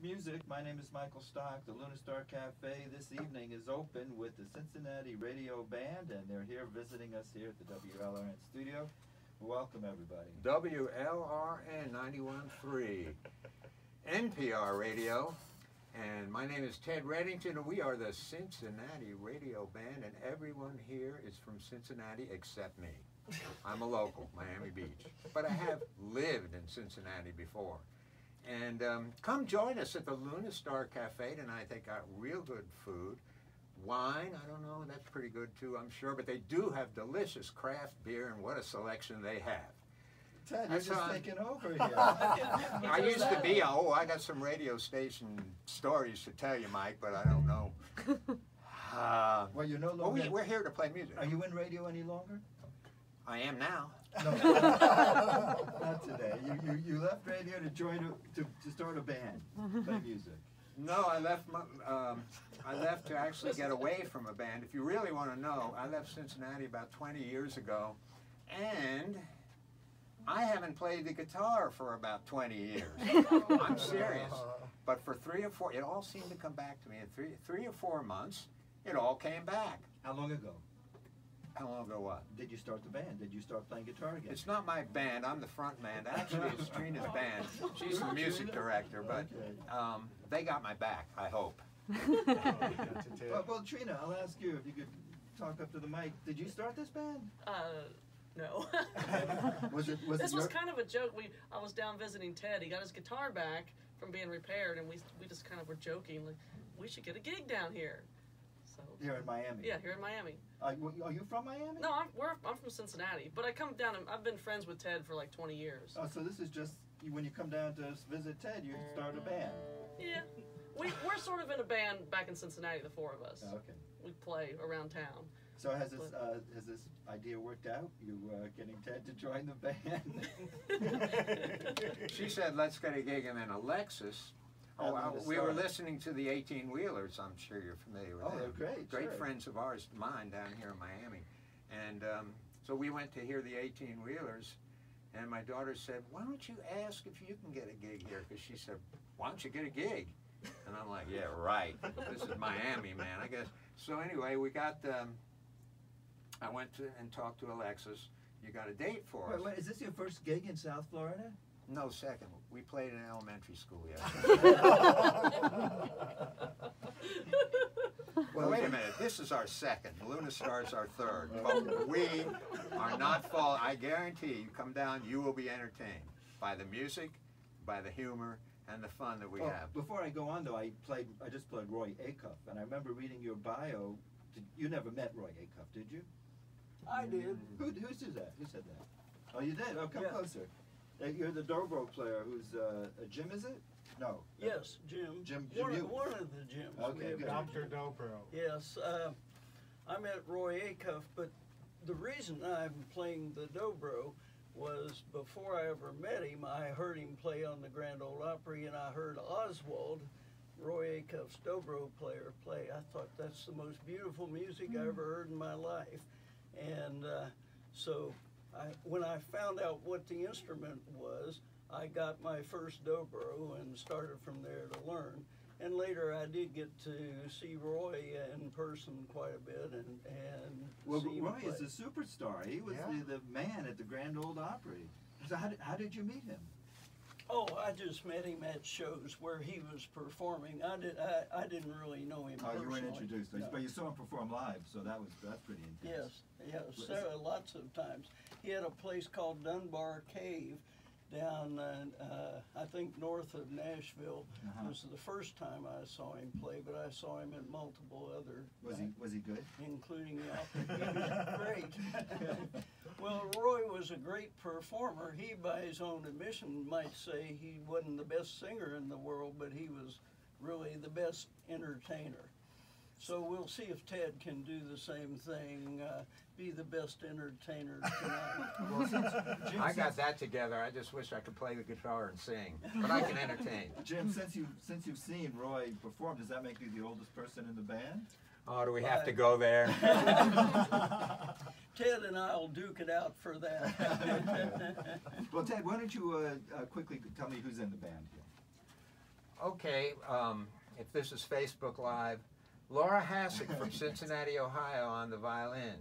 music. My name is Michael Stock. The Luna Star Cafe this evening is open with the Cincinnati Radio Band, and they're here visiting us here at the WLRN studio. Welcome, everybody. WLRN 91.3, NPR Radio, and my name is Ted Reddington, and we are the Cincinnati Radio Band, and everyone here is from Cincinnati except me. I'm a local, Miami Beach, but I have lived in Cincinnati before. And come join us at the Luna Star Cafe tonight. They got real good food. Wine, I don't know, that's pretty good too, I'm sure, but they do have delicious craft beer, and what a selection they have. Ted, you're just taking over here. I used to be, I got some radio station stories to tell you, Mike, but I don't know. Well, you're no longer... we're here to play music. Are you in radio any longer? I am now. No, not today. You left radio to join to start a band, play music. No, I left to actually get away from a band. If you really want to know, I left Cincinnati about 20 years ago, and I haven't played the guitar for about 20 years. I'm serious. But for 3 or 4, it all seemed to come back to me. In 3 or 4 months, it all came back. How long ago? How long ago what? Did you start the band? Did you start playing guitar again? It's not my band. I'm the front man. Actually, it's Trina's band. She's the music director, but they got my back, I hope. Well, Trina, I'll ask you if you could talk up to the mic. Did you start this band? No. This was kind of a joke. I was down visiting Ted. He got his guitar back from being repaired, and we just kind of were joking, like, we should get a gig down here. So here in Miami? Yeah, here in Miami. Are you from Miami? No, I'm from Cincinnati, but I come down and I've been friends with Ted for like 20 years. Oh, so this is just, when you come down to visit Ted, you start a band? Yeah. We're sort of in a band back in Cincinnati, the 4 of us. Oh, okay. We play around town. So has this idea worked out? You getting Ted to join the band? She said, let's get a gig, and then Alexis, we were listening to the 18-Wheelers. I'm sure you're familiar with them. Oh, they're great. Great friends of ours, mine, down here in Miami. And so we went to hear the 18-Wheelers, and my daughter said, why don't you ask if you can get a gig here? Because she said, why don't you get a gig? And I'm like, yeah, right. This is Miami, man, I guess. So anyway, we got, I went to and talked to Alexis. You got a date for us. Wait, is this your first gig in South Florida? No, second. We played in elementary school yesterday. Well, wait a minute. This is our second. Luna Star's our third. But we are not falling. I guarantee you, come down, you will be entertained by the music, by the humor, and the fun that we have. Before I go on, though, I just played Roy Acuff, and I remember reading your bio. You never met Roy Acuff, did you? I did. Who said that? Who said that? Oh, you did? Oh, come closer. You're the dobro player who's, Jim, is it? No. Yes, Jim. Jim one of the Jims. Okay, good. Dr. Dobro. Yes. I met Roy Acuff, but the reason I'm playing the dobro was before I ever met him, I heard him play on the Grand Ole Opry, and I heard Oswald, Roy Acuff's dobro player, play. I thought that's the most beautiful music I ever heard in my life. And so when I found out what the instrument was, I got my first dobro and started from there to learn. And later I did get to see Roy in person quite a bit and see him Roy play. is a superstar. He was the man at the Grand Ole Opry. So how did you meet him? Oh, I just met him at shows where he was performing. I didn't really know him personally. Oh, you weren't introduced, no. But you saw him perform live, so that's pretty intense. Yes, lots of times. He had a place called Dunbar Cave down, I think, north of Nashville. It was the first time I saw him play, but I saw him at multiple other. Was he good? Including the Opry. He was great. Well, Roy was a great performer. He, by his own admission, might say he wasn't the best singer in the world, but he was really the best entertainer. So we'll see if Ted can do the same thing, be the best entertainer tonight. I got that together. I just wish I could play the guitar and sing, but I can entertain. Jim, since you've seen Roy perform, does that make you the oldest person in the band? Oh, do we have to go there? Ted and I will duke it out for that. Well, Ted, why don't you quickly tell me who's in the band here? Okay, if this is Facebook Live, Laura Hassick from Cincinnati, Ohio on the violin.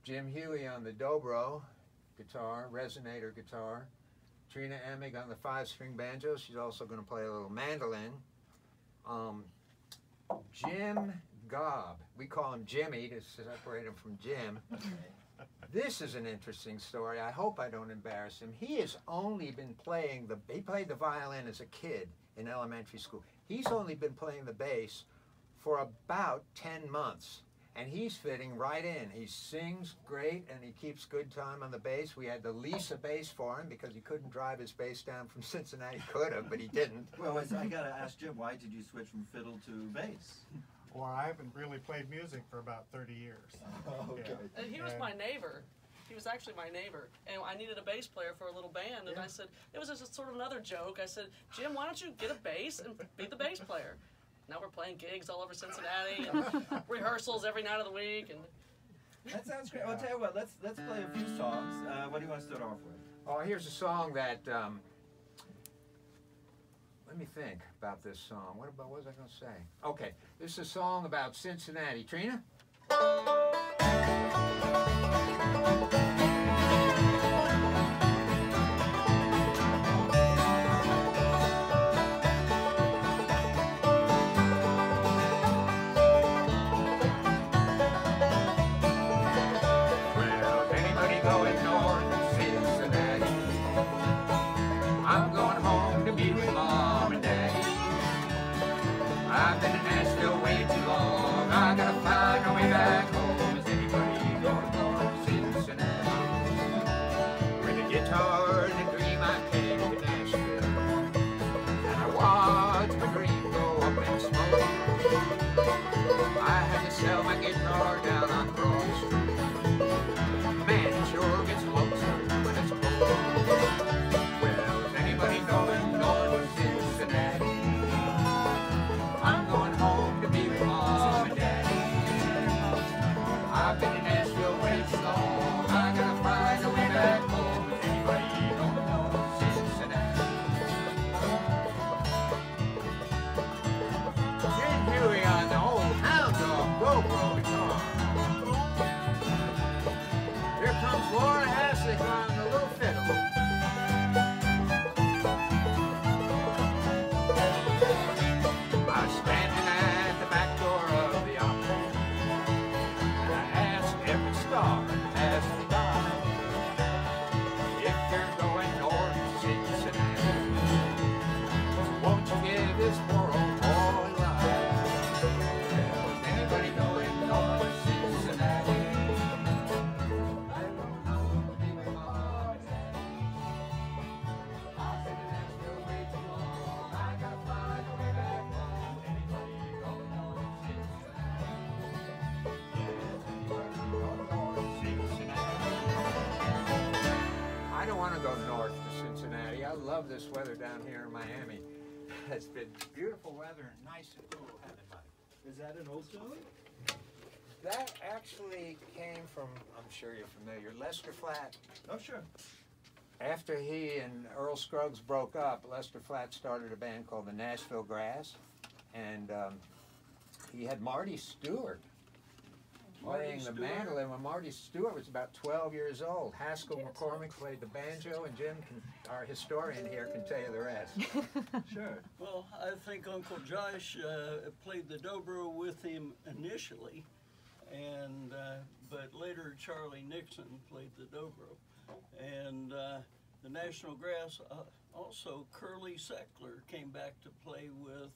Jim Huey on the dobro guitar, resonator guitar. Trina Emig on the 5-string banjo. She's also going to play a little mandolin. Jim Gobb, we call him Jimmy to separate him from Jim. This is an interesting story. I hope I don't embarrass him. He has only been playing he played the violin as a kid in elementary school. He's only been playing the bass for about 10 months. And he's fitting right in. He sings great and he keeps good time on the bass. We had to lease a bass for him because he couldn't drive his bass down from Cincinnati. Could have, but he didn't. Well, I got to ask Jim, why did you switch from fiddle to bass? Well, I haven't really played music for about 30 years. Okay. Yeah. And he was my neighbor. He was actually my neighbor. And I needed a bass player for a little band. And I said, it was just sort of another joke. I said, Jim, why don't you get a bass and be the bass player? Now we're playing gigs all over Cincinnati and rehearsals every night of the week. And that sounds great. Well, I'll tell you what, let's play a few songs. What do you want to start off with? Oh, here's a song that, let me think about this song. What was I going to say? Okay, this is a song about Cincinnati. Trina? I've been in Nashville way too long. I gotta find a way back home. Is anybody going to Cincinnati? With a guitar and a dream, I came to Nashville, and I watched my dream go up in smoke. I had to sell my guitar down on Broad Street. Man, it sure gets lonesome when it's cold. Well, is anybody going north to Cincinnati? I'm going home to be with Mom and Daddy. I've been in Nashville way too long. I gotta find a way back home. Is anybody going to Cincinnati? Jim Huey on the old Hound Dog GoPro guitar. Here comes Laura Hassick on the little fiddle. I was standing at the back door of the opera, and I asked every star as we by, if you're going north to Cincinnati, won't you give this poor old boy a ride? Well, is anybody going north to Cincinnati? I'm going home to be with Mom and Daddy. I've been in Nashville way too long. I gotta find a way back home. Anybody going north to Cincinnati? Yes, anybody going north to Cincinnati? I don't want to go north to Cincinnati. I love this weather down here in Miami. It's been beautiful weather and nice and cool, hasn't it? Is that an old tune? That actually came from, I'm sure you're familiar, Lester Flatt. Oh, sure. After he and Earl Scruggs broke up, Lester Flatt started a band called the Nashville Grass, and he had Marty Stewart playing the mandolin when Marty Stewart was about 12 years old. Haskell McCormick played the banjo, and Jim, our historian here, can tell you the rest. Sure. Well, I think Uncle Josh played the dobro with him initially, and but later Charlie Nixon played the dobro, and the National Grass. Also, Curly Seckler came back to play with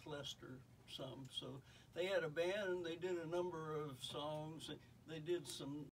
Lester some. So they had a band, and they did a number of songs. They did some